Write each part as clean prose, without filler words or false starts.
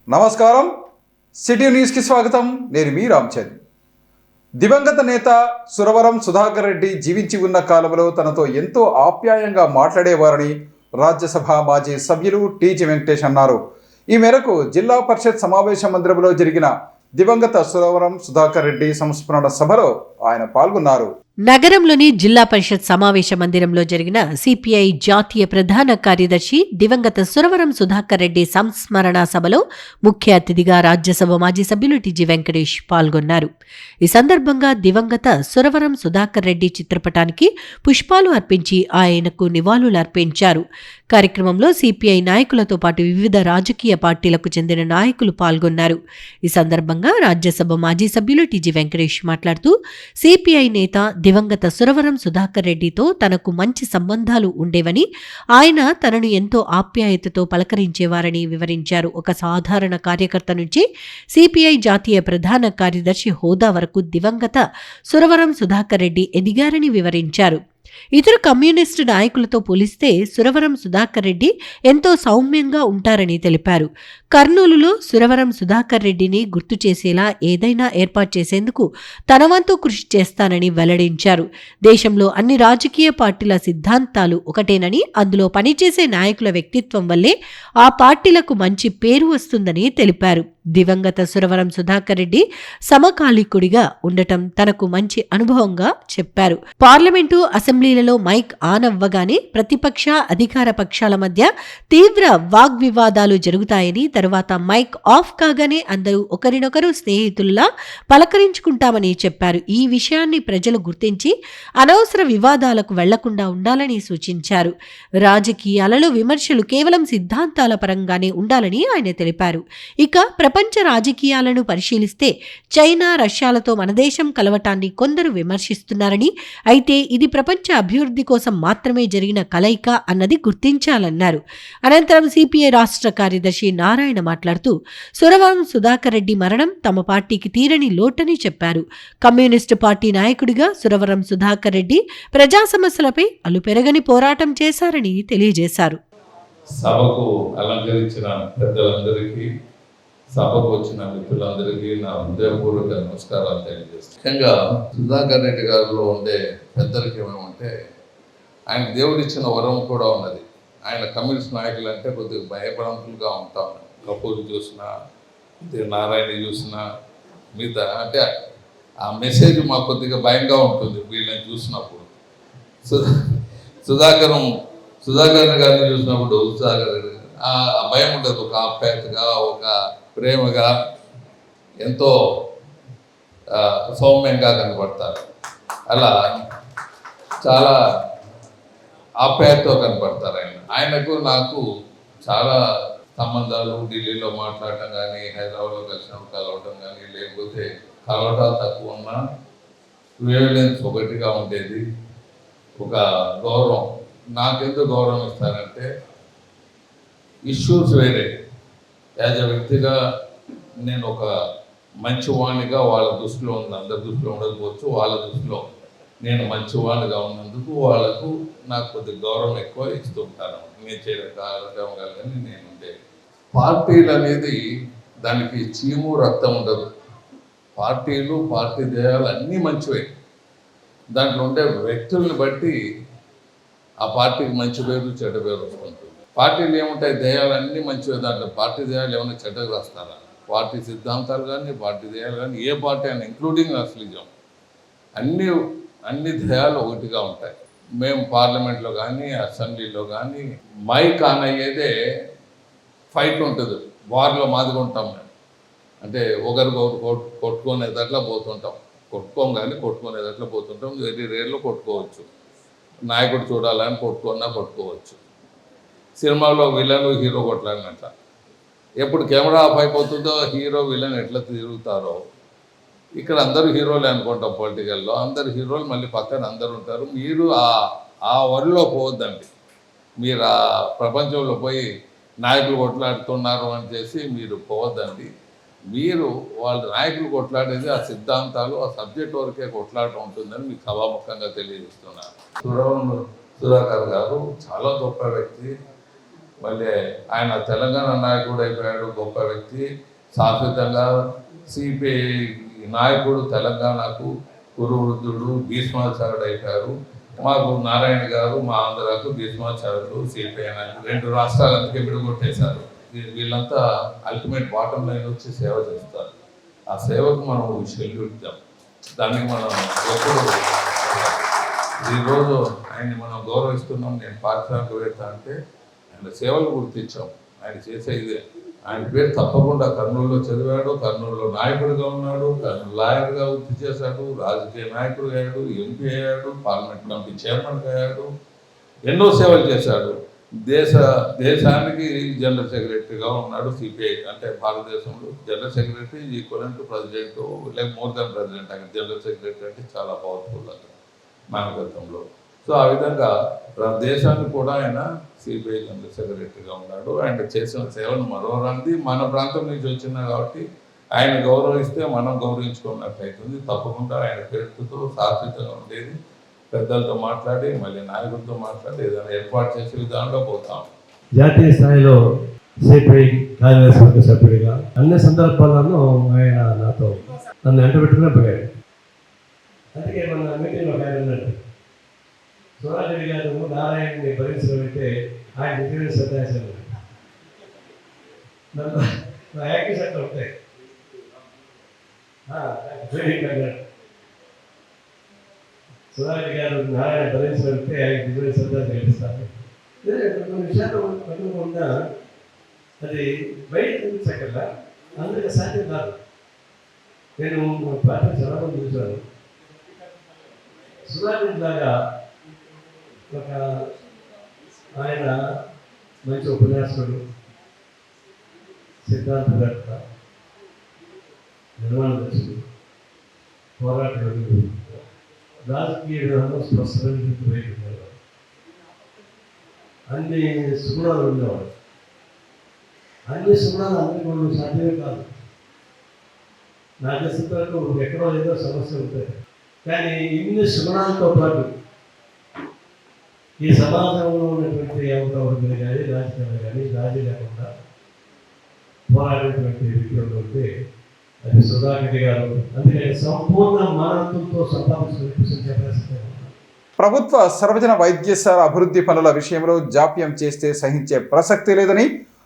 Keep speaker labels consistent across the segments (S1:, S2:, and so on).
S1: నమస్కారం. సిటీ న్యూస్కి స్వాగతం. నేను మీ రామ్చంద్. దివంగత నేత సురవరం సుధాకర్ రెడ్డి జీవించి ఉన్న కాలంలో తనతో ఎంతో ఆప్యాయంగా మాట్లాడేవారని రాజ్యసభ మాజీ సభ్యులు టీజీ వెంకటేష్ అన్నారు. ఈ మేరకు జిల్లా పరిషత్ సమావేశ మందిరంలో జరిగిన దివంగత సురవరం సుధాకర్ రెడ్డి సంస్మరణ సభలో ఆయన పాల్గొన్నారు.
S2: నగరంలోని జిల్లా పరిషత్ సమావేశ మందిరంలో జరిగిన సిపిఐ జాతీయ ప్రధాన కార్యదర్శి దివంగత సురవరం సుధాకర్ రెడ్డి సంస్మరణ సభలో ముఖ్య అతిథిగా రాజ్యసభ మాజీ సభ్యులు టీజీ వెంకటేష్ పాల్గొన్నారు. ఈ సందర్భంగా దివంగత సురవరం సుధాకర్ రెడ్డి చిత్రపటానికి పుష్పాలు అర్పించి ఆయనకు నివాళులు అర్పించారు. కార్యక్రమంలో సిపిఐ నాయకులతో పాటు వివిధ రాజకీయ పార్టీలకు చెందిన నాయకులు పాల్గొన్నారు. ఈ సందర్భంగా రాజ్యసభ మాజీ సభ్యులు టీజీ వెంకటేష్ మాట్లాడుతూ సిపిఐ నేత దివంగత సురవరం సుధాకర్ రెడ్డితో తనకు మంచి సంబంధాలు ఉండేవని, ఆయన తనను ఎంతో ఆప్యాయతతో పలకరించేవారని వివరించారు. ఒక సాధారణ కార్యకర్త నుంచి సిపిఐ జాతీయ ప్రధాన కార్యదర్శి హోదా వరకు దివంగత సురవరం సుధాకర్ రెడ్డి ఎదిగారని వివరించారు. ఇతర కమ్యూనిస్టు నాయకులతో పోలిస్తే సురవరం సుధాకర్ రెడ్డి ఎంతో సౌమ్యంగా ఉంటారని తెలిపారు. కర్నూలులో సురవరం సుధాకర్ రెడ్డిని గుర్తు చేసేలా ఏదైనా ఏర్పాటు చేసేందుకు తన వంతు కృషి చేస్తానని వెల్లడించారు. దేశంలో అన్ని రాజకీయ పార్టీల సిద్ధాంతాలు ఒకటేనని, అందులో పనిచేసే నాయకుల వ్యక్తిత్వం వల్లే ఆ పార్టీలకు మంచి పేరు వస్తుందని తెలిపారు. దివంగత సురవరం సుధాకర్ రెడ్డి సమకాలీకుడిగా ఉండటం తనకు మంచి అనుభవంగా చెప్పారు. పార్లమెంటు, అసెంబ్లీలలో మైక్ ఆన్ అవ్వగానే ప్రతిపక్ష, అధికార పక్షాల మధ్య తీవ్ర వాగ్వివాదాలు జరుగుతాయని, తరువాత మైక్ ఆఫ్ కాగానే అందరూ ఒకరినొకరు స్నేహితుల్లా పలకరించుకుంటామని చెప్పారు. ఈ విషయాన్ని ప్రజలు గుర్తించి అనవసర వివాదాలకు వెళ్లకుండా ఉండాలని సూచించారు. రాజకీయాలలో విమర్శలు కేవలం సిద్ధాంతాల పరంగానే ఉండాలని ఆయన తెలిపారు. ఇక ప్రపంచ రాజకీయాలను పరిశీలిస్తే చైనా, రష్యాలతో మన దేశం కలవటాన్ని కొందరు విమర్శిస్తున్నారని, అయితే ఇది ప్రపంచ అభివృద్ధి కోసం మాత్రమే జరిగిన కలయిక అన్నది గుర్తించాలన్నారు. అనంతరం సిపిఐ రాష్ట్ర కార్యదర్శి నారాయణ మాట్లాడుతూ సురవరం సుధాకర్ రెడ్డి మరణం తమ పార్టీకి తీరని లోటని చెప్పారు. కమ్యూనిస్టు పార్టీ నాయకుడిగా సురవరం సుధాకర్ రెడ్డి ప్రజా సమస్యలపై అలుపెరగని పోరాటం చేశారని తెలియజేశారు.
S3: సభకు అలంకరించిన పెద్దలందరికీ, సభకు వచ్చిన మిత్రులందరికీ నా హృదయపూర్వక నమస్కారాలు తెలియజేస్తాను. ముఖ్యంగా సుధాకర్ రెడ్డి గారిలో ఉండే పెద్దలకి ఏమేమంటే ఆయన దేవుడిచ్చిన వరం కూడా ఉన్నది. ఆయన కమ్యూనిస్ట్ నాయకులు అంటే కొద్దిగా భయపడంతులుగా ఉంటాం. కపూర్ చూసినా, నారాయణ చూసినా, మిగతా అంటే ఆ మెసేజ్ మాకు కొద్దిగా భయంగా ఉంటుంది వీళ్ళని చూసినప్పుడు. సుధాకర్ గారిని చూసినప్పుడు ఆ భయం ఉండదు. ఒక ఆప్యాయతగా, ఒక ప్రేమగా, ఎంతో సౌమ్యంగా కనపడతారు. అలా చాలా ఆప్యాయతతో కనపడతారు ఆయనకు నాకు చాలా సంబంధాలు, ఢిల్లీలో మాట్లాడటం కానీ, హైదరాబాద్లో కలిసినప్పుడు కలవటం కానీ, లేకపోతే కలవటాలు తక్కువ ఉన్నా వేవలెన్స్ ఒకటిగా ఉండేది. ఒక గౌరవం, నాకెందుకు గౌరవం ఇస్తారంటే ఇష్యూస్ వేరే, యాజ్ ఎ వ్యక్తిగా నేను ఒక మంచివాణిగా వాళ్ళ దృష్టిలో ఉంది, అందరి దృష్టిలో ఉండకపోవచ్చు, వాళ్ళ దృష్టిలో నేను మంచివాణిగా ఉన్నందుకు వాళ్ళకు నాకు కొద్దిగా గౌరవం ఎక్కువ ఇస్తుంటాను. నేను చేయగలని నేను ఉండే పార్టీలు అనేది దానికి చీము రక్తం ఉండదు. పార్టీలు, పార్టీ ధ్యేయాలు అన్నీ మంచివే. దాంట్లో ఉండే వ్యక్తుల్ని బట్టి ఆ పార్టీకి మంచి పేరు, చెడ్డ పేరు వస్తుంటుంది. పార్టీలు ఏముంటాయి, ధ్యేయాలు అన్నీ మంచివే. దాంట్లో పార్టీ ధ్యేయాలు ఏమైనా చెడ్డగా రాస్తారా? పార్టీ సిద్ధాంతాలు కానీ, పార్టీ ధ్యేయాలు కానీ, ఏ పార్టీ అయినా ఇంక్లూడింగ్ నక్సలిజం, అన్ని ధ్యేయాలు ఒకటిగా ఉంటాయి. మేము పార్లమెంట్లో కానీ, అసెంబ్లీలో కానీ మైక్ ఆన్ అయ్యేదే ఫైట్ ఉంటుంది. వార్లో మాదిగుంటాం మేము. అంటే ఒకరికొకరు కొట్టుకునేదట్లా పోతుంటాం. కొట్టుకోం కానీ కొట్టుకునేదట్లా పోతుంటాం. వెరీ రేర్లో కొట్టుకోవచ్చు. నాయకుడు చూడాలని కొట్టుకోవచ్చు. సినిమాలో విలన్, హీరో కొట్లాడినట్ల. ఎప్పుడు కెమెరా ఆఫ్ అయిపోతుందో హీరో, విలన్ ఎట్లా తిరుగుతారో, ఇక్కడ అందరూ హీరోలే అనుకుంటాం. పొలిటికల్లో అందరు హీరోలు, మళ్ళీ పక్కన అందరు ఉంటారు. మీరు ఆ వరిలో పోవద్దండి. మీరు ఆ ప్రపంచంలో పోయి నాయకులు కొట్లాడుతున్నారు అని చేసి మీరు పోవద్దండి. మీరు వాళ్ళ నాయకులు కొట్లాడేది ఆ సిద్ధాంతాలు, ఆ సబ్జెక్ట్ వరకే కొట్లాడటం ఉంటుందని మీకు సభాముఖంగా తెలియజేస్తున్నారు. సుధాకర్ గారు చాలా గొప్ప వ్యక్తి. మళ్ళీ ఆయన తెలంగాణ నాయకుడు అయిపోయాడు, గొప్ప వ్యక్తి. శాశ్వతంగా సిపిఐ నాయకుడు, తెలంగాణకు కురువృద్ధుడు, భీష్మాచార్యుడు అయిపోయారు. మాకు నారాయణ గారు మా ఆంధ్రాకు భీష్మాచార్యుడు, సిపిఐ నాయకుడు. 2 రాష్ట్రాలు అందుకే విడగొట్టేశారు. వీళ్ళంతా అల్టిమేట్ బాటం లైన్ వచ్చి సేవ చేస్తారు. ఆ సేవకు మనం సెల్యూట్ ఇద్దాం. దానికి మనం ఎప్పుడు ఈరోజు ఆయన్ని మనం గౌరవిస్తున్నాం. నేను పారిశ్రామికవేత్త అంటే ఆయన సేవలు గుర్తించాం. ఆయన చేసే ఇదే. ఆయన పేరు తప్పకుండా కర్నూలులో చదివాడు, కర్నూలులో నాయకుడిగా ఉన్నాడు, కర్నూలు లాయర్గా వృత్తి చేశాడు, రాజకీయ నాయకుడు అయ్యాడు, ఎంపీ అయ్యాడు, పార్లమెంట్ కమిటీ చైర్మన్గా అయ్యాడు, ఎన్నో సేవలు చేశాడు. దేశానికి జనరల్ సెక్రటరీగా ఉన్నాడు. సిపిఐ అంటే భారతదేశంలో general secretary equal to president, like more than president. అక్కడ జనరల్ సెక్రటరీ అంటే చాలా పవర్ఫుల్ అక్కడ నాయకత్వంలో. సో ఆ విధంగా దేశానికి కూడా ఆయన సిపిఐ జనరల్ సెక్రటరీగా ఉన్నాడు. ఆయన చేసిన సేవను మరోరాంది. మన ప్రాంతం నుంచి వచ్చినా కాబట్టి ఆయన గౌరవిస్తే మనం గౌరవించుకున్నట్టు అవుతుంది. తప్పకుండా ఆయన పేరుతో శాశ్వతంగా ఉండేది. పెద్దలతో మాట్లాడి మళ్ళీ నాయకులతో మాట్లాడి ఏదైనా ఏర్పాటు చేసే విధానంలో పోతాం.
S4: జాతీయ స్థాయిలో సిపిఐ కార్యవర్గ సభ్యుడిగా అన్ని సందర్భాలను ఆయన నాతో నన్ను వెంటబెట్టుకునే పోయాడు. అందుకే మన మీటింగ్లో ఆయన ఉన్నాడు, సోనారెడ్డి గారు నారాయణని భరించడం ఆయన నిజమైన సత్యాశాలు నా యాక్టివ్స్ అట్లా ఉంటాయి. సోనారెడ్డి గారు నారాయణ భరించడం ఆయన నిజమైన సత్యాలు గెలుస్తారు. కొన్ని విషయాలు పట్టుకుండా అది బయట చూపించకల్లా అందరికీ సాధ్యం కాదు. నేను పార్టీ చాలా మంది చూశాను. సుధాకర్ లాగా ఒక ఆయన మంచి ఉపన్యాసకుడు, సిద్ధాంతకర్త, నిర్మాణదర్శకుడు, పోరాటకుడు, రాజకీయ విధానంలో స్పష్టమైన వైపు అన్ని సుగుణాలు ఉండేవాడు. అన్ని సుగుణాలు అందరికీ వాళ్ళు సాధ్యమే కాదు. నా దృష్టితో ఎక్కడో ఏదో సమస్య ఉంటుంది. కానీ ఇన్ని సుగుణాలతో పాటు ఈ సమాజంలో ఉన్నటువంటి అవకాశాలు కానీ రాజకీయాలు కానీ రాజీ లేకుండా పోరాడేటువంటి వ్యక్తులు ఉంటే అది సుధాకర్ గారు. అందుకని సంపూర్ణ మానవత్వంతో సంపాదించిన పరిస్థితి.
S1: ప్రభుత్వ సర్వజన వైద్యశాల అభివృద్ధి పనుల విషయంలో జాప్యం చేస్తే సహించే ప్రసక్తి లేదని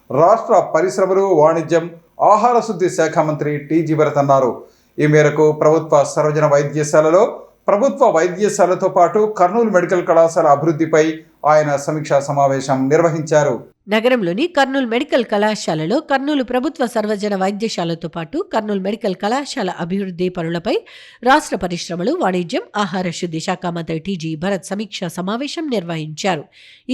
S1: రాష్ట్ర పరిశ్రమలు, వాణిజ్యం, ఆహార శుద్ధి శాఖ మంత్రి టీజీ భరత్ అన్నారు. ఈ మేరకు ప్రభుత్వ సర్వజన వైద్యశాలతో పాటు కర్నూలు మెడికల్ కళాశాల అభివృద్ధిపై ఆయన సమీక్షా సమావేశం నిర్వహించారు.
S2: నగరంలోని కర్నూలు మెడికల్ కళాశాలలో కర్నూలు ప్రభుత్వ సర్వజన వైద్యశాలతో పాటు కర్నూలు మెడికల్ కళాశాల అభివృద్ధి పనులపై రాష్ట్ర పరిశ్రమలు, వాణిజ్యం, ఆహార శుద్ధి శాఖ మంత్రి టీజీ భరత్ సమీక్షా సమావేశం నిర్వహించారు.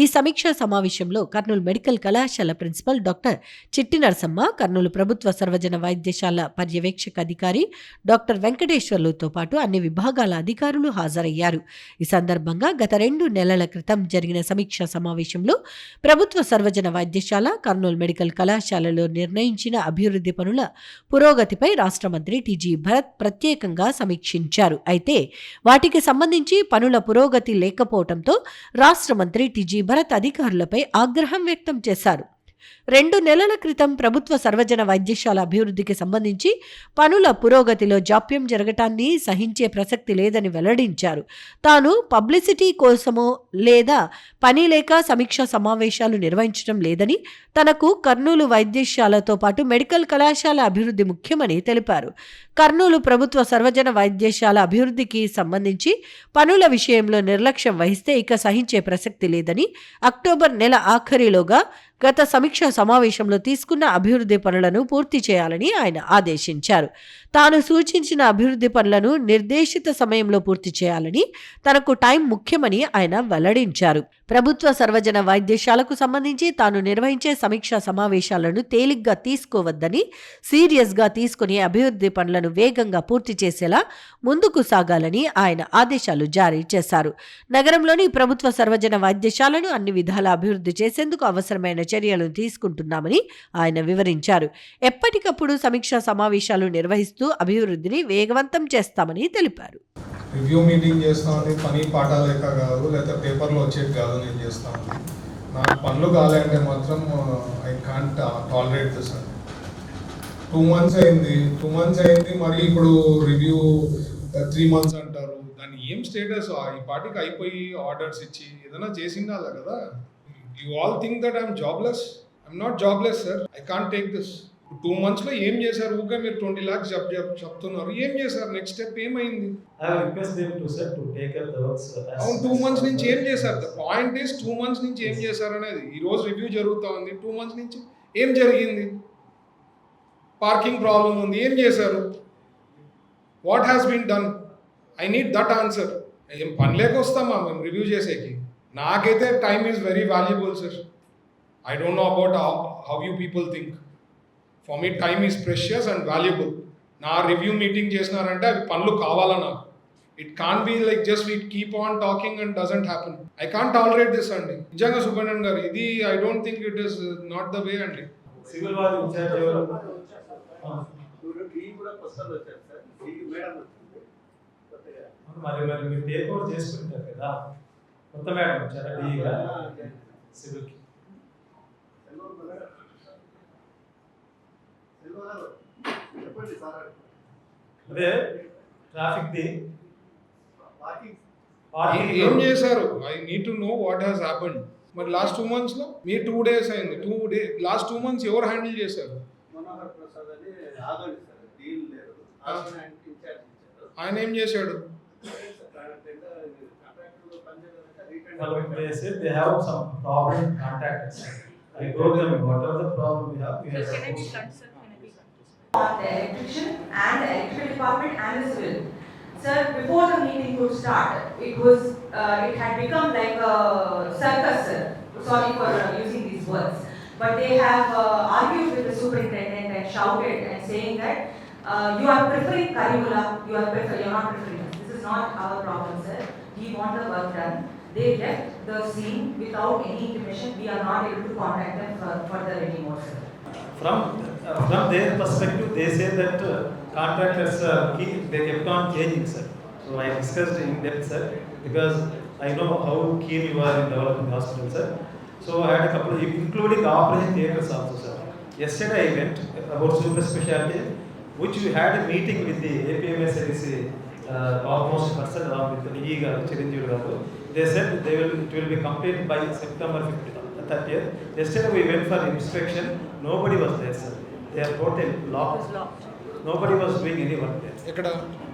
S2: ఈ సమీక్షా సమావేశంలో కర్నూలు మెడికల్ కళాశాల ప్రిన్సిపల్ డాక్టర్ చిట్టి నరసమ్మ, కర్నూలు ప్రభుత్వ సర్వజన వైద్యశాల పర్యవేక్షక అధికారి డాక్టర్ వెంకటేశ్వర్లతో పాటు అన్ని విభాగాల అధికారులు హాజరయ్యారు. ఈ సందర్భంగా గత 2 నెలల క్రితం జరిగిన సమీక్షా సమావేశంలో ప్రభుత్వ సర్వజన వైద్యశాల, కర్నూలు మెడికల్ కళాశాలలో నిర్ణయించిన అభివృద్ధి పనుల పురోగతిపై రాష్ట్ర మంత్రి టీజీ భరత్ ప్రత్యేకంగా సమీక్షించారు. అయితే వాటికి సంబంధించి పనుల పురోగతి లేకపోవడంతో రాష్ట్ర మంత్రి టీజీ భరత్ అధికారులపై ఆగ్రహం వ్యక్తం చేశారు. 2 నెలల క్రితం ప్రభుత్వ సర్వజన వైద్యశాల అభివృద్ధికి సంబంధించి పనుల పురోగతిలో జాప్యం జరగటాన్ని సహించే ప్రసక్తి లేదని వెల్లడించారు. తాను పబ్లిసిటీ కోసమో లేదా పని లేక సమీక్షా సమావేశాలు నిర్వహించడం లేదని, తనకు కర్నూలు వైద్యశాలతో పాటు మెడికల్ కళాశాల అభివృద్ధి ముఖ్యమని తెలిపారు. కర్నూలు ప్రభుత్వ సర్వజన వైద్యశాల అభివృద్ధికి సంబంధించి పనుల విషయంలో నిర్లక్ష్యం వహిస్తే ఇక సహించే ప్రసక్తి లేదని, అక్టోబర్ నెల ఆఖరిలోగా గత సమీక్షా సమావేశంలో తీసుకున్న అభివృద్ధి పనులను పూర్తి చేయాలని ఆయన ఆదేశించారు. తాను సూచించిన అభివృద్ధి పనులను నిర్దేశిత సమయంలో పూర్తి చేయాలని, తనకు టైం ముఖ్యమని ఆయన వెల్లడించారు. ప్రభుత్వ సర్వజన వైద్యశాలకు సంబంధించి తాను నిర్వహించే సమీక్షా సమావేశాలను తేలిగ్గా తీసుకోవద్దని, సీరియస్గా తీసుకుని అభివృద్ధి పనులను వేగంగా పూర్తి చేసేలా ముందుకు సాగాలని ఆయన ఆదేశాలు జారీ చేశారు. నగరంలోని ప్రభుత్వ సర్వజన వైద్యశాలను అన్ని విధాల అభివృద్ధి చేసేందుకు అవసరమైన చర్యలను తీసుకుంటున్నామని ఆయన వివరించారు. ఎప్పటికప్పుడు సమీక్షా సమావేశాలు నిర్వహిస్తూ అభివృద్ధిని వేగవంతం చేస్తామని తెలిపారు.
S5: రివ్యూ మీటింగ్ చేస్తామని పని పాఠాలేక కాదు, లేదా పేపర్లో వచ్చేది కాదు. నేను చేస్తామని నాకు పనులు కావాలంటే మాత్రం ఐ కాంట్ టాలరేట్ దిస్ అండి. 2 months అయింది మరి ఇప్పుడు రివ్యూ 3 months అంటారు. దాన్ని ఏం స్టేటస్ ఈ పార్టీకి అయిపోయి ఆర్డర్స్ ఇచ్చి ఏదైనా చేసిండాలా కదా. You all think that I'm jobless. I'm not jobless sir. I can't take this. 2 monthsలో ఏం చేశారు? ఊరికే మీరు 20 lakhs చెప్తున్నారు. ఏం చేశారు? నెక్స్ట్ స్టెప్ ఏమైంది? అవును, 2 months నుంచి ఏం చేశారు? ద పాయింట్ ఈస్ 2 months నుంచి ఏం చేశారు అనేది. ఈరోజు రివ్యూ జరుగుతూ ఉంది. 2 months నుంచి ఏం జరిగింది? పార్కింగ్ ప్రాబ్లం ఉంది, ఏం చేశారు? What has been done? I need that answer. ఏం పని లేక వస్తామా మేము రివ్యూ చేసేకి? నాకైతే time is very valuable sir. I don't know about how you people think. For me time is precious and valuable. నా రివ్యూ మీటింగ్ చేసినారంటే అవి పనులు కావాలా నాకు. It can be like just we keep on talking and doesn't happen. I can't tolerate this అండి. నిజంగా సుబ్రహ్మణ్యం గారు, ఇది I don't think it is not the way అండి.
S6: సివిల్ వారి ఇన్ఛార్జ్ ఎవరు? మరి మీరు టేక్ ఓవర్ చేసుకుంటారు కదా, కొత్త మేడం వచ్చారా డీగా సివిల్కి? అదే ట్రాఫిక్ ది
S5: ఏం చేశారు? I need to know what has happened. మరి లాస్ట్ 2 monthsలో మీ 2 days అయింది. లాస్ట్ 2 months ఎవరు హ్యాండిల్ చేశారు? ఆయన ఏం చేశాడు?
S6: They have some problem contacts. I told them whatever the problem we have, we are supposed to.
S7: On the electrician and the electrical department and the civil. Sir, before the meeting could start, it had become like a circus, sir. Sorry for using these words. But they have argued with the superintendent and shouted and saying that you are preferring curricula, you're not preferring us. This is not our problem, sir. We want the work done. They left the scene without any intimation. We are not able to contact them further anymore, sir.
S6: From their perspective, they say that contractors they kept on changing, sir. So I discussed in depth, sir, because I know how keen you are in developing hospital, sir. So I had a couple, including operation theatres also, sir. Yesterday I went about super specialty, which we had a meeting with the APMSLC almost person along with the E garu, Chiranjeevi garu. They said it will be completed by September 30th. Yesterday we went for inspection. Nobody was there, sir. They are totally locked. Nobody was doing any work there.
S5: ఎక్కడ?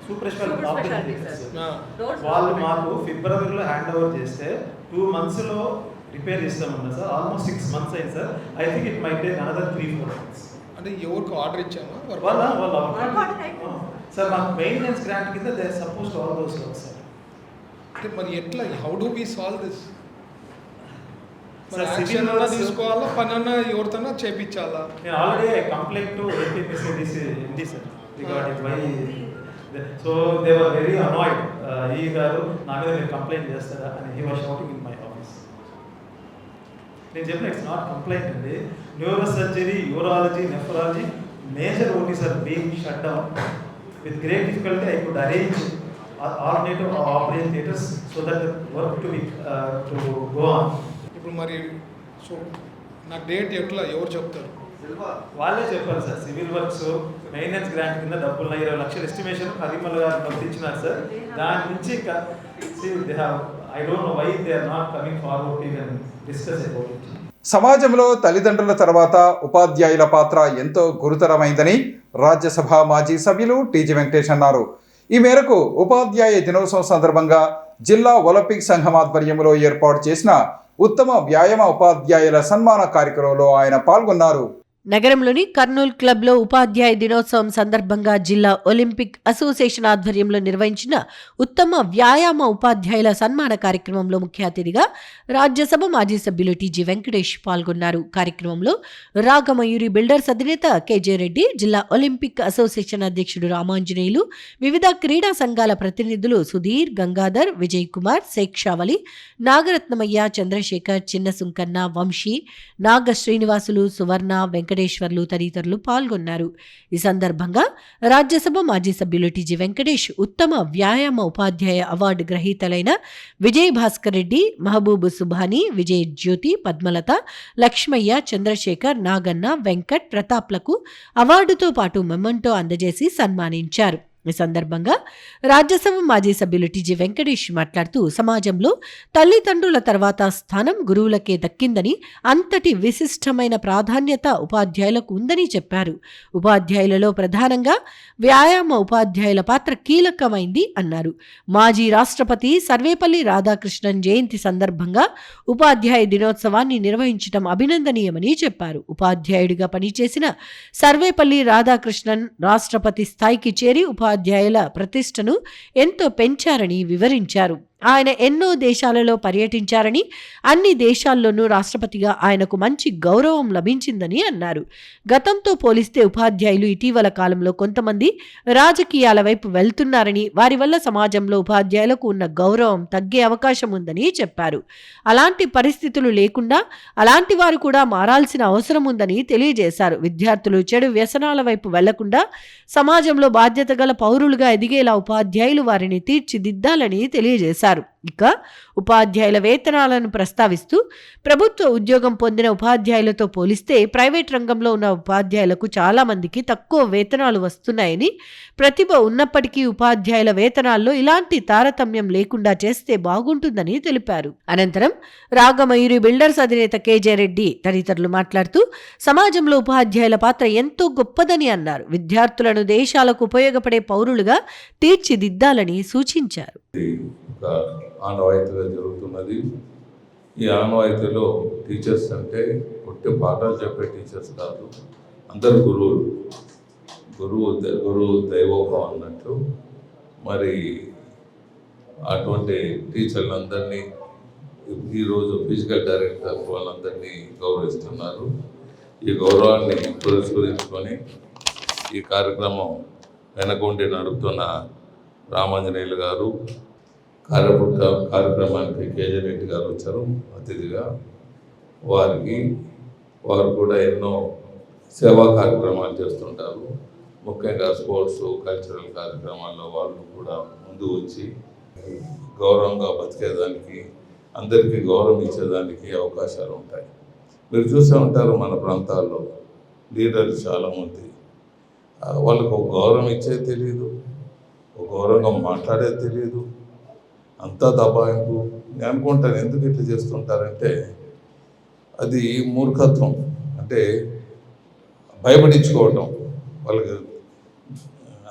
S6: Super specialty
S7: Specialty,
S6: office,
S7: sir.
S6: sir.
S7: Doors
S6: వాళ్ళు
S7: open.
S6: మాకు ఫిబ్రవరిలో hand over చేస్తే 2 monthsలో repair ఇస్తామన్నా sir. Almost 6 months అయింది సార్. I think it might take another 3-4 months.
S5: అంటే ఎవరికి ఆర్డర్ ఇచ్చామా?
S6: సార్ మాకు మెయింటెనెన్స్ గ్రాంట్ కింద they suppose to all those works sir.
S5: అంటే మరి ఎట్లా? How do we solve this?
S6: Sir
S5: action
S6: civil
S5: అన్నా తీసుకోవాలా, పని అన్నా ఎవరితోనా చేపించాలా?
S6: నేను ఆల్రెడీ కంప్లైంట్ టు ఏపీఎస్సీడీసీ ఉంది sir regarding why. So they were very annoyed. ఈ గారు నా మీద మీరు కంప్లైంట్ చేస్తారా అని he was shouting in my office. నేను చెప్పిన ఇట్స్ నాట్ కంప్లైంట్ అండి. Neuro surgery, urology, nephrology major OTs are being shut down. With great difficulty, I could arrange alternative operating theatres so that the work to go on.
S5: ఇప్పుడు మరి so నాకు date ఎట్లా ఎవరు చెప్తారు?
S6: వాళ్ళే చెప్పారు sir. Civil works maintenance grant కింద డబ్బులు 20 లక్షల ఎస్టిమేషన్ హరిమల్ గారు పంపించినారు సార్. దాని నుంచి I don't know why they are not coming forward to even discuss about it.
S1: సమాజంలో తల్లిదండ్రుల తర్వాత ఉపాధ్యాయుల పాత్ర ఎంతో గురుతరమైందని రాజ్యసభ మాజీ సభ్యులు టీజీ వెంకటేష్ అన్నారు. ఈ మేరకు ఉపాధ్యాయ దినోత్సవం సందర్భంగా జిల్లా ఒలింపిక్ సంఘం ఆధ్వర్యంలో ఏర్పాటు చేసిన ఉత్తమ వ్యాయామ ఉపాధ్యాయుల సన్మాన కార్యక్రమంలో ఆయన పాల్గొన్నారు.
S2: నగరంలోని కర్నూల్ క్లబ్లో ఉపాధ్యాయ దినోత్సవం సందర్భంగా జిల్లా ఒలింపిక్ అసోసియేషన్ ఆధ్వర్యంలో నిర్వహించిన ఉత్తమ వ్యాయామ ఉపాధ్యాయుల సన్మాన కార్యక్రమంలో ముఖ్య అతిథిగా రాజ్యసభ మాజీ సభ్యులు టీజీ వెంకటేష్ పాల్గొన్నారు. కార్యక్రమంలో రాగమయూరి బిల్డర్స్ అధినేత కేజే రెడ్డి, జిల్లా ఒలింపిక్ అసోసియేషన్ అధ్యక్షుడు రామాంజనేయులు, వివిధ క్రీడా సంఘాల ప్రతినిధులు సుధీర్, గంగాధర్, విజయ్ కుమార్, శేక్షావలి, నాగరత్నమయ్య, చంద్రశేఖర్, చిన్న సుంకన్న, వంశీ, నాగ శ్రీనివాసులు, సువర్ణ, వెంకట వెంకటేశ్వర్లు తదితరులు పాల్గొన్నారు. ఈ సందర్భంగా రాజ్యసభ మాజీ సభ్యులు టీజీ వెంకటేష్ ఉత్తమ వ్యాయామ ఉపాధ్యాయ అవార్డు గ్రహీతలైన విజయ్ భాస్కర్ రెడ్డి, మహబూబ్ సుభాని, విజయ్ జ్యోతి, పద్మలత, లక్ష్మయ్య, చంద్రశేఖర్, నాగన్న, వెంకట్, ప్రతాప్లకు అవార్డుతో పాటు మెమంటో అందజేసి సన్మానించారు. ఈ సందర్భంగా రాజ్యసభ మాజీ సభ్యులు టీజీ వెంకటేష్ మాట్లాడుతూ సమాజంలో తల్లిదండ్రుల తర్వాత స్థానం గురువులకే దక్కిందని, అంతటి విశిష్టమైన ప్రాధాన్యత ఉపాధ్యాయులకు ఉందని చెప్పారు. ఉపాధ్యాయులలో ప్రధానంగా వ్యాయామ ఉపాధ్యాయుల పాత్ర కీలకమైంది అన్నారు. మాజీ రాష్ట్రపతి సర్వేపల్లి రాధాకృష్ణన్ జయంతి సందర్భంగా ఉపాధ్యాయ దినోత్సవాన్ని నిర్వహించడం అభినందనీయమని చెప్పారు. ఉపాధ్యాయుడిగా పనిచేసిన సర్వేపల్లి రాధాకృష్ణన్ రాష్ట్రపతి స్థాయికి చేరి ఉపాధ్యాయుల ప్రతిష్టను ఎంతో పెంచారని వివరించారు. ఆయన ఎన్నో దేశాలలో పర్యటించారని, అన్ని దేశాల్లోనూ రాష్ట్రపతిగా ఆయనకు మంచి గౌరవం లభించిందని అన్నారు. గతంతో పోలిస్తే ఉపాధ్యాయులు ఇటీవల కాలంలో కొంతమంది రాజకీయాల వైపు వెళ్తున్నారని, వారి వల్ల సమాజంలో ఉపాధ్యాయులకు ఉన్న గౌరవం తగ్గే అవకాశం ఉందని చెప్పారు. అలాంటి పరిస్థితులు లేకుండా అలాంటి వారు కూడా మారాల్సిన అవసరం ఉందని తెలియజేశారు. విద్యార్థులు చెడు వ్యసనాల వైపు వెళ్లకుండా సమాజంలో బాధ్యత గల పౌరులుగా ఎదిగేలా ఉపాధ్యాయులు వారిని తీర్చిదిద్దాలని తెలియజేశారు. ఇక ఉపాధ్యాయుల వేతనాలను ప్రస్తావిస్తూ ప్రభుత్వ ఉద్యోగం పొందిన ఉపాధ్యాయులతో పోలిస్తే ప్రైవేట్ రంగంలో ఉన్న ఉపాధ్యాయులకు చాలా మందికి తక్కువ వేతనాలు వస్తున్నాయని, ప్రతిభ ఉన్నప్పటికీ ఉపాధ్యాయుల వేతనాల్లో ఇలాంటి తారతమ్యం లేకుండా చేస్తే బాగుంటుందని తెలిపారు. అనంతరం రాగమయూరి బిల్డర్స్ అధినేత కేజే రెడ్డి తదితరులు మాట్లాడుతూ సమాజంలో ఉపాధ్యాయుల పాత్ర ఎంతో గొప్పదని అన్నారు. విద్యార్థులను దేశాలకు ఉపయోగపడే పౌరులుగా తీర్చిదిద్దాలని సూచించారు.
S3: ఒక ఆనవాయితీగా జరుగుతున్నది. ఈ ఆనవాయితీలో టీచర్స్ అంటే కొట్టే పాఠాలు చెప్పే టీచర్స్ కాదు, అందరు గురువు దైవోభవం అన్నట్టు. మరి అటువంటి టీచర్లందరినీ ఈరోజు ఫిజికల్ డైరెక్టర్ వాళ్ళందరినీ గౌరవిస్తున్నారు. ఈ గౌరవాన్ని పురస్కరించుకొని ఈ కార్యక్రమం వెనకుండి నడుపుతున్న రామాంజనేయులు గారు, కార్యక్రమానికి కేజీ రెడ్డి గారు వచ్చారు అతిథిగా. వారు కూడా ఎన్నో సేవా కార్యక్రమాలు చేస్తుంటారు. ముఖ్యంగా స్పోర్ట్స్, కల్చరల్ కార్యక్రమాల్లో వాళ్ళు కూడా ముందు వచ్చి గౌరవంగా బతికేదానికి, అందరికీ గౌరవం ఇచ్చేదానికి అవకాశాలు ఉంటాయి. మీరు చూసే ఉంటారు మన ప్రాంతాల్లో లీడర్లు చాలామంది, వాళ్ళకు ఒక గౌరవం ఇచ్చేది తెలియదు, ఒక గౌరవంగా మాట్లాడేది తెలియదు, అంతా దబాయింపు. నేను అనుకుంటాను ఎందుకు ఇట్లా చేస్తుంటారంటే అది మూర్ఖత్వం, అంటే భయపడించుకోవటం. వాళ్ళకి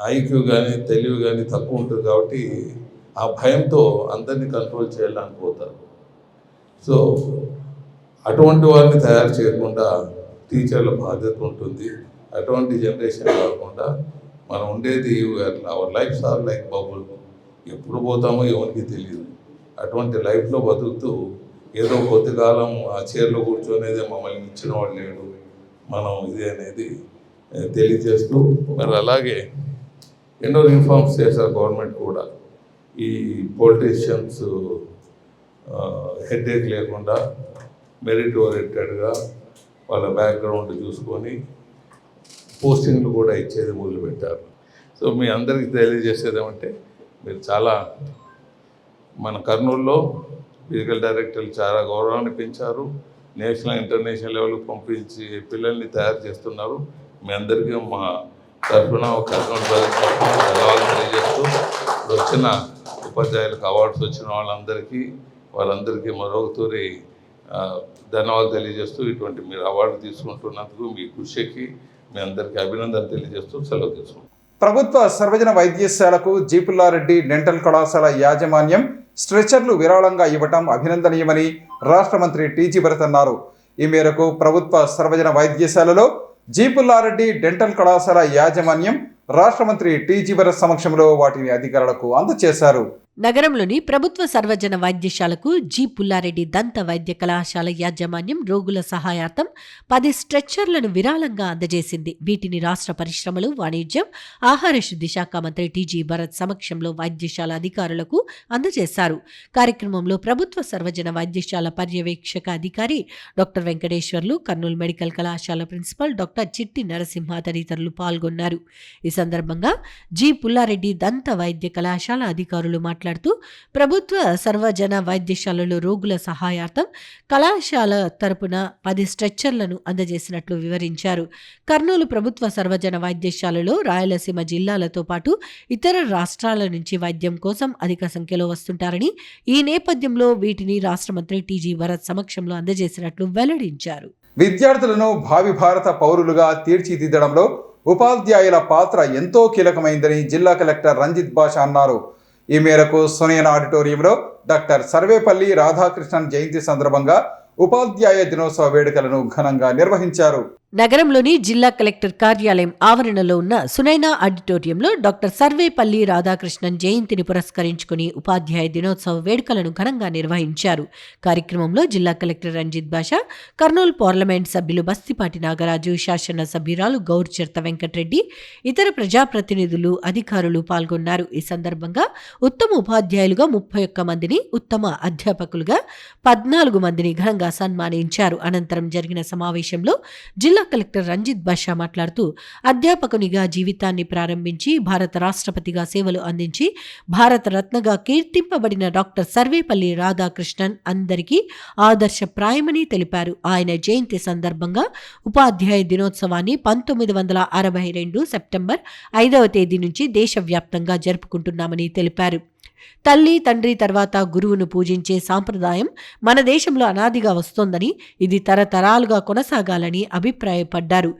S3: ఐక్యూ కానీ తెలివి కానీ తక్కువ ఉంటుంది కాబట్టి ఆ భయంతో అందరినీ కంట్రోల్ చేయాలని పోతారు. సో అటువంటి వారిని తయారు చేయకుండా టీచర్ల బాధ్యత ఉంటుంది. అటువంటి జనరేషన్ కాకుండా మనం ఉండేది our lives are like bubble, ఎప్పుడు పోతామో ఎవరికి తెలియదు. అటువంటి లైఫ్లో బతుకుతూ ఏదో కొద్ది కాలం ఆ చైర్లో కూర్చొనేదే మమ్మల్ని ఇచ్చిన వాడు లేడు, మనం ఇది అనేది తెలియజేస్తూ, మరి అలాగే ఎన్నో రిఫార్మ్స్ చేశారు గవర్నమెంట్ కూడా. ఈ పొలిటీషియన్స్ హెడేక్ లేకుండా మెరిట్ ఓరియంటెడ్గా వాళ్ళ బ్యాక్గ్రౌండ్ చూసుకొని పోస్టింగ్లు కూడా ఇచ్చేది మొదలుపెట్టారు. సో మీ అందరికీ తెలియజేసేది ఏమంటే, మీరు చాలా మన కర్నూలులో ఫిజికల్ డైరెక్టర్లు చాలా గౌరవాన్ని పెంచారు. నేషనల్ ఇంటర్నేషనల్ లెవెల్కి పంపించి పిల్లల్ని తయారు చేస్తున్నారు. మీ అందరికీ మా తరఫున కర్నూలు ప్రజల తరఫున ధన్యవాదాలు తెలియజేస్తూ, వచ్చిన ఉపాధ్యాయులకు అవార్డ్స్ వచ్చిన వాళ్ళందరికీ మరొకతూరి ధన్యవాదాలు తెలియజేస్తూ, ఇటువంటి మీరు అవార్డు తీసుకుంటున్నందుకు మీ కృషికి మీ అందరికీ అభినందనలు తెలియజేస్తూ సెలవు తీసుకుంటాం.
S1: ప్రభుత్వ సర్వజన వైద్యశాలకు జీపుల్లారెడ్డి డెంటల్ కళాశాల యాజమాన్యం స్ట్రెచర్లు విరాళంగా ఇవ్వటం అభినందనీయమని రాష్ట్ర మంత్రి టీజీ భరత్ అన్నారు. ఈ మేరకు ప్రభుత్వ సర్వజన వైద్యశాలలో జీపుల్లారెడ్డి డెంటల్ కళాశాల యాజమాన్యం రాష్ట్ర మంత్రి టీజీ భరత్ సమక్షంలో వాటిని అధికారులకు అందజేశారు.
S2: నగరంలోని ప్రభుత్వ సర్వజన వైద్యశాలకు జి పుల్లారెడ్డి దంత వైద్య కళాశాల యాజమాన్యం రోగుల సహాయార్థం 10 స్ట్రెచ్చర్లను విరాళంగా అందజేసింది. వీటిని రాష్ట్ర పరిశ్రమలు, వాణిజ్యం, ఆహార శుద్ధి శాఖ మంత్రి టీజీ భరత్ సమక్షంలో వైద్యశాల అధికారులకు అందజేశారు. కార్యక్రమంలో ప్రభుత్వ సర్వజన వైద్యశాల పర్యవేక్షక అధికారి డాక్టర్ వెంకటేశ్వర్లు, కర్నూలు మెడికల్ కళాశాల ప్రిన్సిపల్ డాక్టర్ చిట్టి నరసింహ తదితరులు పాల్గొన్నారు. ఈ సందర్భంగా జి పుల్లారెడ్డి దంత వైద్య కళాశాల అధికారులు మాట్లాడుతూ ప్రభుత్వ సర్వజన వైద్యశాలలో రోగుల సహాయార్థం కళాశాల తరపున 10 స్ట్రెచ్చర్లను అందజేసినట్లు వివరించారు. కర్నూలు ప్రభుత్వ సర్వజన వైద్యశాలలో రాయలసీమ జిల్లాలతో పాటు ఇతర రాష్ట్రాల నుంచి వైద్యం కోసం అధిక సంఖ్యలో వస్తుంటారని, ఈ నేపథ్యంలో వీటిని రాష్ట్ర మంత్రి టీజీ భరత్ సమక్షంలో అందజేసినట్లు వెల్లడించారు.
S1: విద్యార్థులను భావి భారత పౌరులుగా తీర్చిదిద్దడంలో ఉపాధ్యాయుల పాత్ర ఎంతో కీలకమైందని జిల్లా కలెక్టర్ రంజిత్ బాషా అన్నారు. ఈ మేరకు సోనియన్ ఆడిటోరియంలో డాక్టర్ సర్వేపల్లి రాధాకృష్ణన్ జయంతి సందర్భంగా ఉపాధ్యాయ దినోత్సవ వేడుకలను ఘనంగా నిర్వహించారు.
S2: నగరంలోని జిల్లా కలెక్టర్ కార్యాలయం ఆవరణలో ఉన్న సునైనా ఆడిటోరియంలో డాక్టర్ సర్వేపల్లి రాధాకృష్ణన్ జయంతిని పురస్కరించుకుని ఉపాధ్యాయ దినోత్సవ వేడుకలను ఘనంగా నిర్వహించారు. కార్యక్రమంలో జిల్లా కలెక్టర్ రంజిత్ బాషా, కర్నూలు పార్లమెంట్ సభ్యులు బస్తిపాటి నాగరాజు, శాసన సభ్యురాలు గౌర్చర్త వెంకటరెడ్డి, ఇతర ప్రజాప్రతినిధులు, అధికారులు పాల్గొన్నారు. ఈ సందర్భంగా ఉత్తమ ఉపాధ్యాయులుగా 31 మందిని, ఉత్తమ అధ్యాపకులుగా 14 మందిని ఘనంగా సన్మానించారు. అనంతరం జరిగిన సమావేశంలో జిల్లా కలెక్టర్ రంజిత్ బాషా మాట్లాడుతూ అధ్యాపకునిగా జీవితాన్ని ప్రారంభించి భారత రాష్ట్రపతిగా సేవలు అందించి భారత రత్నగా కీర్తింపబడిన డాక్టర్ సర్వేపల్లి రాధాకృష్ణన్ అందరికీ ఆదర్శప్రాయమని తెలిపారు. ఆయన జయంతి సందర్భంగా ఉపాధ్యాయ దినోత్సవాన్ని 1962 సెప్టెంబర్ 5వ తేదీ నుంచి దేశవ్యాప్తంగా జరుపుకుంటున్నామని తెలిపారు. తల్లి, తండ్రి తర్వాత గురువును పూజించే సాంప్రదాయం మన దేశంలో అనాదిగా వస్తోందని, ఇది తరతరాలుగా కొనసాగాలని అభిప్రాయపడ్డారు.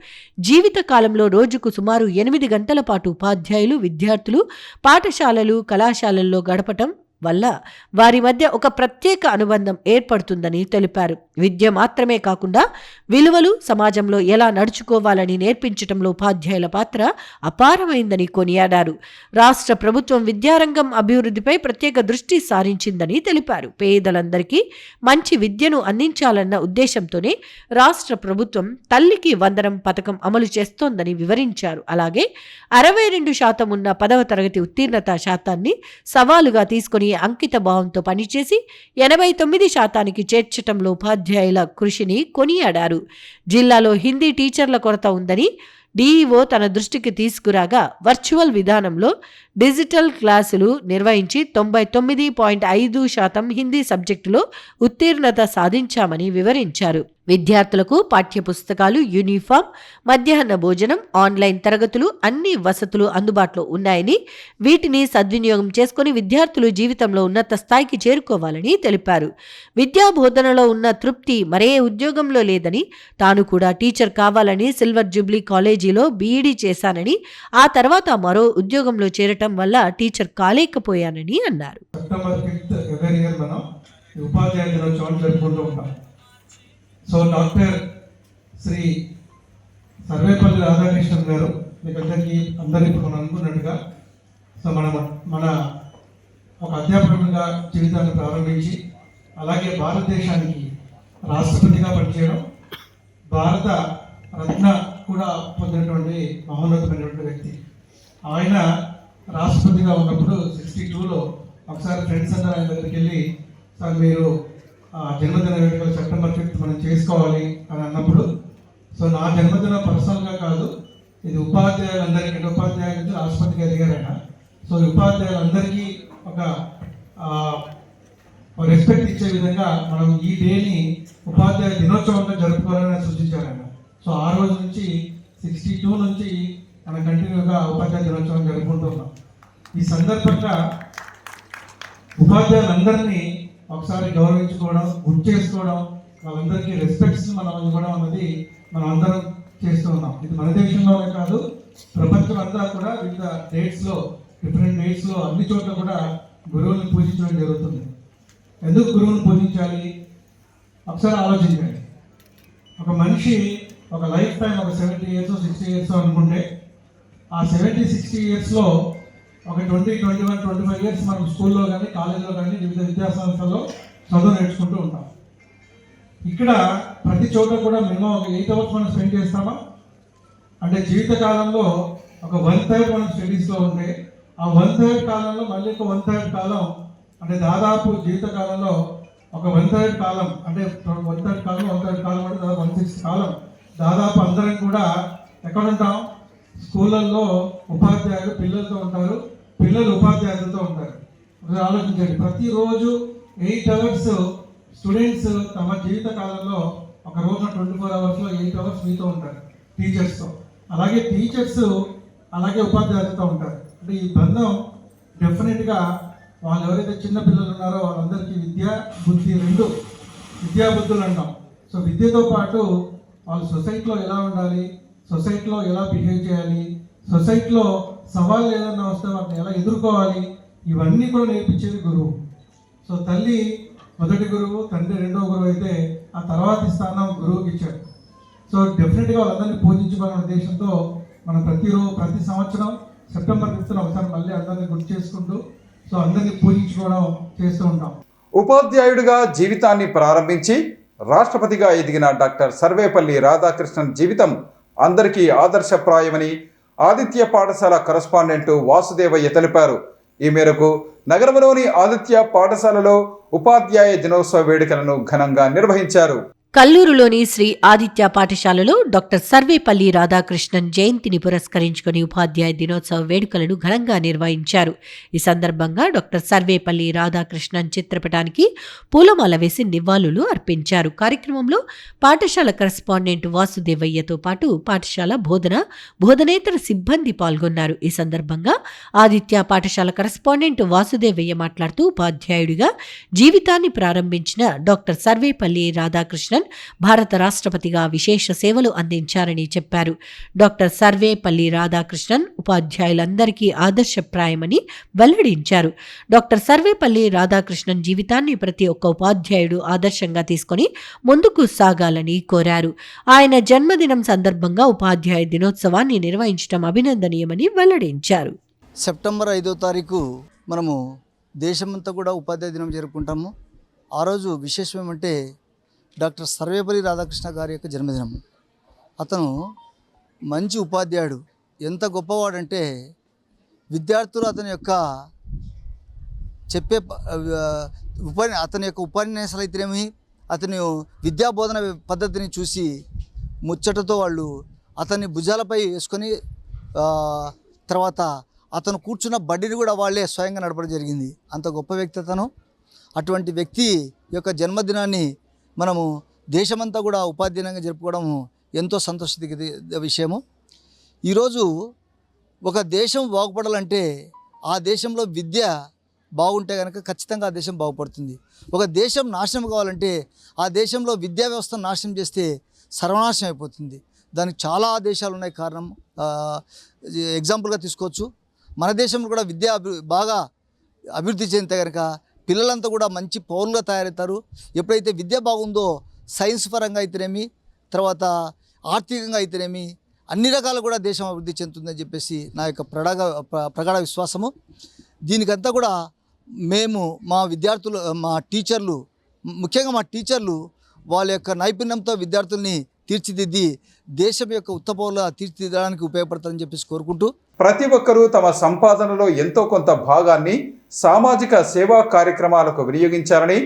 S2: జీవిత కాలంలో రోజుకు సుమారు 8 గంటల పాటు ఉపాధ్యాయులు, విద్యార్థులు పాఠశాలలు, కళాశాలల్లో గడపటం వల్ల వారి మధ్య ఒక ప్రత్యేక అనుబంధం ఏర్పడుతుందని తెలిపారు. విద్య మాత్రమే కాకుండా విలువలు, సమాజంలో ఎలా నడుచుకోవాలని నేర్పించటంలో ఉపాధ్యాయుల పాత్ర అపారమైందని కొనియాడారు. రాష్ట్ర ప్రభుత్వం విద్యారంగం అభివృద్ధిపై ప్రత్యేక దృష్టి సారించిందని తెలిపారు. పేదలందరికీ మంచి విద్యను అందించాలన్న ఉద్దేశంతోనే రాష్ట్ర ప్రభుత్వం తల్లికి వందనం పథకం అమలు చేస్తోందని వివరించారు. అలాగే 62% ఉన్న 10వ తరగతి ఉత్తీర్ణత శాతాన్ని సవాలుగా తీసుకుని అంకిత భావంతో పనిచేసి 89% చేర్చటంలో ఉపాధ్యాయుల కృషిని కొనియాడారు. జిల్లాలో హిందీ టీచర్ల కొరత ఉందని డీఈఓ తన దృష్టికి తీసుకురాగా వర్చువల్ విధానంలో డిజిటల్ క్లాసులు నిర్వహించి 99.5% హిందీ సబ్జెక్టులో ఉత్తీర్ణత సాధించామని వివరించారు. విద్యార్థులకు పాఠ్య పుస్తకాలు, యూనిఫామ్, మధ్యాహ్న భోజనం, ఆన్లైన్ తరగతులు, అన్ని వసతులు అందుబాటులో ఉన్నాయని, వీటిని సద్వినియోగం చేసుకుని విద్యార్థులు జీవితంలో ఉన్నత స్థాయికి చేరుకోవాలని తెలిపారు. విద్యా బోధనలో ఉన్న తృప్తి మరే ఉద్యోగంలో లేదని, తాను కూడా టీచర్ కావాలని సిల్వర్ జూబ్లీ కాలేజీలో బీఈడీ చేశానని, ఆ తర్వాత మరో ఉద్యోగంలో చేరటం వల్ల టీచర్ కాలేకపోయానని అన్నారు.
S8: సెప్టెంబర్ 5th ఎవరీ ఇయర్ మనం ఉపాధ్యాయ దినోత్సవం జరుపుకుంటూ ఉంటాం. సో డాక్టర్ శ్రీ సర్వేపల్లి రాధాకృష్ణన్ గారు మీకు అందరికీ మనం అనుకున్నట్టుగా సో మన ఒక అధ్యాపకుడిగా జీవితాన్ని ప్రారంభించి అలాగే భారతదేశానికి రాష్ట్రపతిగా పనిచేయడం, భారత రత్న కూడా పొందినటువంటి మహోన్నతమైనటువంటి వ్యక్తి. ఆయన రాష్ట్రపతిగా ఉన్నప్పుడు 62లో ఒకసారి ఫ్రెండ్స్ అందరూ ఆయన దగ్గరికి వెళ్ళి, సార్ మీరు జన్మదిన వేడుకలు సెప్టెంబర్ 5th మనం చేసుకోవాలి అని అన్నప్పుడు, సో నా జన్మదిన పర్సనల్గా కాదు, ఇది ఉపాధ్యాయులందరికీ, ఉపాధ్యాయుల నుంచి రాష్ట్రపతిగా ఎదిగారు ఆయన. సో ఉపాధ్యాయులందరికీ ఒక రెస్పెక్ట్ ఇచ్చే విధంగా మనం ఈ డేని ఉపాధ్యాయ దినోత్సవంగా జరుపుకోవాలని సూచించారు ఆయన. సో ఆ రోజు నుంచి 62 నుంచి మనం కంటిన్యూగా ఉపాధ్యాయ దినోత్సవం జరుపుకుంటున్నాం. ఈ సందర్భంగా ఉపాధ్యాయులందరినీ ఒకసారి గౌరవించుకోవడం, గుర్తు చేసుకోవడం, వాళ్ళందరికీ రెస్పెక్ట్స్ మనం ఇవ్వడం అన్నది మనం అందరం చేస్తూ ఉన్నాం. ఇది మన దేశంలోనే కాదు, ప్రపంచం అంతా కూడా వివిధ డేట్స్లో, డిఫరెంట్ డేట్స్లో అన్ని చోట్ల కూడా గురువుని పూజించడం జరుగుతుంది. ఎందుకు గురువుని పూజించాలి ఒకసారి ఆలోచించండి. ఒక మనిషి ఒక లైఫ్ టైం ఒక 70 years 60 years అనుకుంటే, ఆ 70-60 yearsలో ఒక 20-25 ఇయర్స్ మనం స్కూల్లో కానీ కాలేజీలో కానీ వివిధ విద్యాసంస్థల్లో చదువు నేర్చుకుంటూ ఉంటాం. ఇక్కడ ప్రతి చోట కూడా మినిమం ఒక 8 అవర్స్ మనం స్పెండ్ చేస్తామా అంటే జీవితకాలంలో ఒక 1/3 మనం స్టడీస్లో ఉంటే ఆ 1/3 కాలంలో మళ్ళీ ఒక 1/3 కాలం అంటే దాదాపు జీవితకాలంలో ఒక 1/3 కాలం అంటే 1/3 కాలం అంటే దాదాపు 1/6 కాలం దాదాపు అందరం కూడా ఎక్కడ ఉంటాం? స్కూళ్ళల్లో ఉపాధ్యాయులు పిల్లలతో ఉంటారు, పిల్లలు ఉపాధ్యాయులతో ఉంటారు. ఆలోచించండి, ప్రతిరోజు 8 అవర్స్ స్టూడెంట్స్ తమ జీవిత కాలంలో ఒక రోజున 24 అవర్స్లో 8 అవర్స్ మీతో ఉంటారు టీచర్స్తో. అలాగే టీచర్స్ అలాగే ఉపాధ్యాయులతో ఉంటారు. అంటే ఈ బంధం డెఫినెట్గా వాళ్ళు ఎవరైతే చిన్న పిల్లలు ఉన్నారో వాళ్ళందరికీ విద్య బుద్ధి రెండు విద్యా బుద్ధులు అంటాం. సో విద్యతో పాటు వాళ్ళు సొసైటీలో ఎలా ఉండాలి, సొసైటీలో ఎలా బిహేవ్ చేయాలి, సొసైటీలో సవాళ్ళు ఏదైనా వస్తే వాటిని ఎలా ఎదుర్కోవాలి, ఇవన్నీ కూడా నేర్పించేది గురువు. సో తల్లి మొదటి గురువు, తండ్రి రెండవ గురువు అయితే ఆ తర్వాతి స్థానం గురువుకి ఇచ్చాడు. సో డెఫినెట్గా వాళ్ళందరినీ పూజించుకోవాలనే ఉద్దేశంతో మనం ప్రతి సంవత్సరం సెప్టెంబర్ 5న ఒకసారి మళ్ళీ అందరినీ గుర్తు చేసుకుంటూ సో అందరినీ పూజించుకోవడం చేస్తూ ఉంటాం.
S1: ఉపాధ్యాయుడిగా జీవితాన్ని ప్రారంభించి రాష్ట్రపతిగా ఎదిగిన డాక్టర్ సర్వేపల్లి రాధాకృష్ణన్ జీవితం అందరికీ ఆదర్శప్రాయమని ఆదిత్య పాఠశాల కరస్పాండెంట్ వాసుదేవయ్య తెలిపారు. ఈ మేరకు నగరంలోని ఆదిత్య పాఠశాలలో ఉపాధ్యాయ దినోత్సవ వేడుకలను ఘనంగా నిర్వహించారు.
S2: కల్లూరులోని శ్రీ ఆదిత్య పాఠశాలలో డాక్టర్ సర్వేపల్లి రాధాకృష్ణన్ జయంతిని పురస్కరించుకుని ఉపాధ్యాయ దినోత్సవ వేడుకలను ఘనంగా నిర్వహించారు. ఈ సందర్భంగా డాక్టర్ సర్వేపల్లి రాధాకృష్ణన్ చిత్రపటానికి పూలమాల వేసి నివాళులు అర్పించారు. కార్యక్రమంలో పాఠశాల కరెస్పాండెంట్ వాసుదేవయ్యతో పాటు పాఠశాల బోధనేతర సిబ్బంది పాల్గొన్నారు. ఈ సందర్భంగా ఆదిత్య పాఠశాల కరెస్పాండెంట్ వాసుదేవయ్య మాట్లాడుతూ ఉపాధ్యాయుడిగా జీవితాన్ని ప్రారంభించిన డాక్టర్ సర్వేపల్లి రాధాకృష్ణన్ భారత రాష్ట్రపతిగా విశేష సేవలు అందించారని చెప్పారు. డాక్టర్ సర్వేపల్లి రాధాకృష్ణన్ ఉపాధ్యాయులందరికీ ఆదర్శప్రాయమని వెల్లడించారు. డాక్టర్ సర్వేపల్లి రాధాకృష్ణన్ జీవితాన్ని ప్రతి ఒక్క ఉపాధ్యాయుడు ఆదర్శంగా తీసుకొని ముందుకు సాగాలని కోరారు. ఆయన జన్మదినం సందర్భంగా ఉపాధ్యాయ దినోత్సవాన్ని నిర్వహించడం అభినందనీయమని వెల్లడించారు.
S9: సెప్టెంబర్ 5వ తారీఖు మనము దేశమంతా కూడా ఉపాధ్యాయ దినం జరుపుకుంటాము. ఆ రోజు విశేషం ఏమంటే డాక్టర్ సర్వేపల్లి రాధాకృష్ణ గారి యొక్క జన్మదినం. అతను మంచి ఉపాధ్యాయుడు. ఎంత గొప్పవాడంటే విద్యార్థులు అతని యొక్క చెప్పే అతని యొక్క ఉపన్యాసాలు అయితేనేమి అతని విద్యా బోధన పద్ధతిని చూసి ముచ్చటతో వాళ్ళు అతన్ని భుజాలపై వేసుకొని తర్వాత అతను కూర్చున్న బడ్డీని కూడా వాళ్ళే స్వయంగా నడపడం జరిగింది. అంత గొప్ప వ్యక్తి అతను. అటువంటి వ్యక్తి యొక్క జన్మదినాన్ని మనము దేశమంతా కూడా ఉపాధ్యాయంగా జరుపుకోవడం ఎంతో సంతోషిత విషయము. ఈరోజు ఒక దేశం బాగుపడాలంటే ఆ దేశంలో విద్య బాగుంటే కనుక ఖచ్చితంగా ఆ దేశం బాగుపడుతుంది. ఒక దేశం నాశనం కావాలంటే ఆ దేశంలో విద్యా వ్యవస్థను నాశనం చేస్తే సర్వనాశనం అయిపోతుంది. దానికి చాలా దేశాలు ఉన్నాయి. కారణం ఎగ్జాంపుల్గా తీసుకోవచ్చు. మన దేశంలో కూడా విద్య బాగా అభివృద్ధి చెందితే కనుక పిల్లలంతా కూడా మంచి పౌరులుగా తయారవుతారు. ఎప్పుడైతే విద్య బాగుందో సైన్స్ పరంగా అయితేనేమి తర్వాత ఆర్థికంగా అయితేనేమి అన్ని రకాలు కూడా దేశం అభివృద్ధి చెందుతుందని చెప్పేసి నా యొక్క ప్రగాఢ విశ్వాసము. దీనికంతా కూడా మేము మా విద్యార్థులు మా టీచర్లు ముఖ్యంగా మా టీచర్లు వాళ్ళ యొక్క నైపుణ్యంతో విద్యార్థుల్ని తీర్చిదిద్ది దేశం యొక్క ఉత్తపౌరులుగా తీర్చిదిద్దడానికి ఉపయోగపడతారని చెప్పేసి కోరుకుంటూ
S1: ప్రతి ఒక్కరూ తమ సంపాదనలో ఎంతో కొంత భాగాన్ని సామాజిక సేవా కార్యక్రమాలకు వినియోగించాలని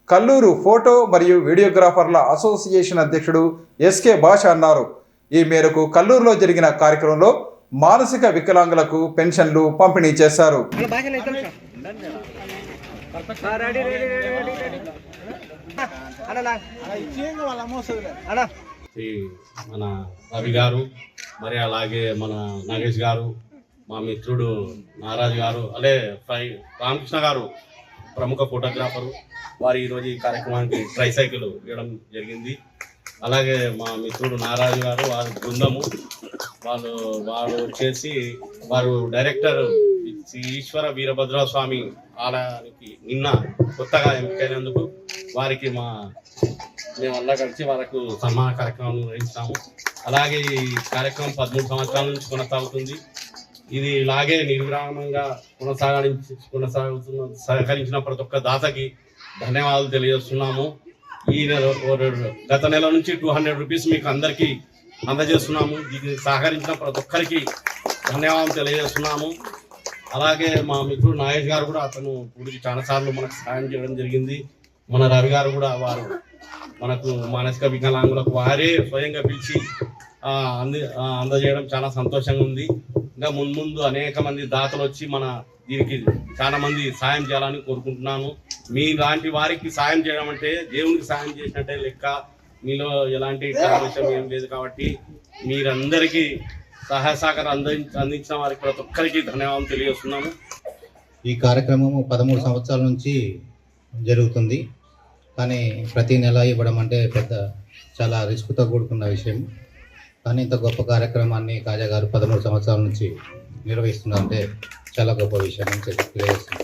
S1: కల్లూరు ఫోటో మరియు వీడియోగ్రాఫర్ల అసోసియేషన్ అధ్యక్షుడు ఎస్కే భాష అన్నారు. ఈ మేరకు కల్లూరులో జరిగిన కార్యక్రమంలో మానసిక వికలాంగులకు పెన్షన్లు పంపిణీ చేశారు.
S10: మన రవి గారు మరి అలాగే మన నాగేష్ గారు మా మిత్రుడు నారాజు గారు అదే రామకృష్ణ గారు ప్రముఖ ఫోటోగ్రాఫరు వారు ఈరోజు ఈ కార్యక్రమానికి ట్రైసైకిల్ ఇవ్వడం జరిగింది. అలాగే మా మిత్రుడు నారాజు గారు వారి బృందము వారు వచ్చేసి వారు డైరెక్టర్ శ్రీ ఈశ్వర వీరభద్ర స్వామి ఆలయానికి నిన్న కొత్తగా ఎంపికైనందుకు వారికి మేమంతా కలిసి వారికి సన్మాన కార్యక్రమం నిర్వహించాము. అలాగే ఈ కార్యక్రమం 13 సంవత్సరాల నుంచి కొనసాగుతుంది. ఇది ఇలాగే నిర్విరామంగా కొనసాగుతున్న సహకరించిన ప్రతి ఒక్క దాతకి ధన్యవాదాలు తెలియజేస్తున్నాము. ఈ గత నెల నుంచి 200 రూపీస్ మీకు అందరికీ అందజేస్తున్నాము. దీనికి సహకరించిన ప్రతి ఒక్కరికి ధన్యవాదాలు తెలియజేస్తున్నాము. అలాగే మా మిత్రుడు నాగేష్ గారు కూడా అతను ఇప్పుడు చాలాసార్లు మనకు సహాయం చేయడం జరిగింది. మన రవి గారు కూడా వారు మనకు మానసిక వికలాంగులకు వారే స్వయంగా పిలిచి అందజేయడం చాలా సంతోషంగా ఉంది. ఇంకా ముందు అనేక మంది దాతలు వచ్చి మన దీనికి చాలా మంది సాయం చేయాలని కోరుకుంటున్నాను. మీ లాంటి వారికి సాయం చేయడం అంటే దేవునికి సాయం చేసినట్టే లెక్క. మీలో ఎలాంటి విషయం ఏం లేదు కాబట్టి మీరందరికీ సహాయ సహకారం అందించిన వారికి ప్రతి ఒక్కరికి ధన్యవాదాలు తెలియజేస్తున్నాము.
S11: ఈ కార్యక్రమము 13 సంవత్సరాల నుంచి జరుగుతుంది. కానీ ప్రతి నెల ఇవ్వడం అంటే చాలా రిస్క్తో కూడుకున్న విషయం. కానీ ఇంత గొప్ప కార్యక్రమాన్ని కాజా గారు 13 సంవత్సరాల నుంచి నిర్వహిస్తున్నారంటే చాలా గొప్ప విషయం అని తెలియజేస్తుంది.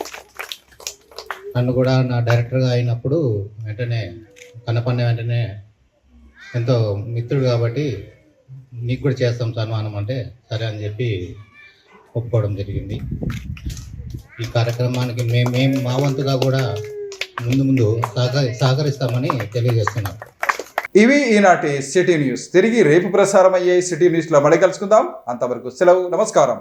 S11: నన్ను కూడా నా డైరెక్టర్గా అయినప్పుడు వెంటనే ఎంతో మిత్రుడు కాబట్టి నీకు కూడా చేస్తాం సన్మానం అంటే సరే అని చెప్పి ఒప్పుకోవడం జరిగింది. ఈ కార్యక్రమానికి మేము మా వంతుగా కూడా ముందు సహకరిస్తామని తెలియజేస్తున్నాం.
S1: ఇవి ఈనాటి సిటీ న్యూస్. తిరిగి రేపు ప్రసారం అయ్యే సిటీ న్యూస్లో మళ్ళీ కలుసుకుందాం. అంతవరకు సెలవు. నమస్కారం.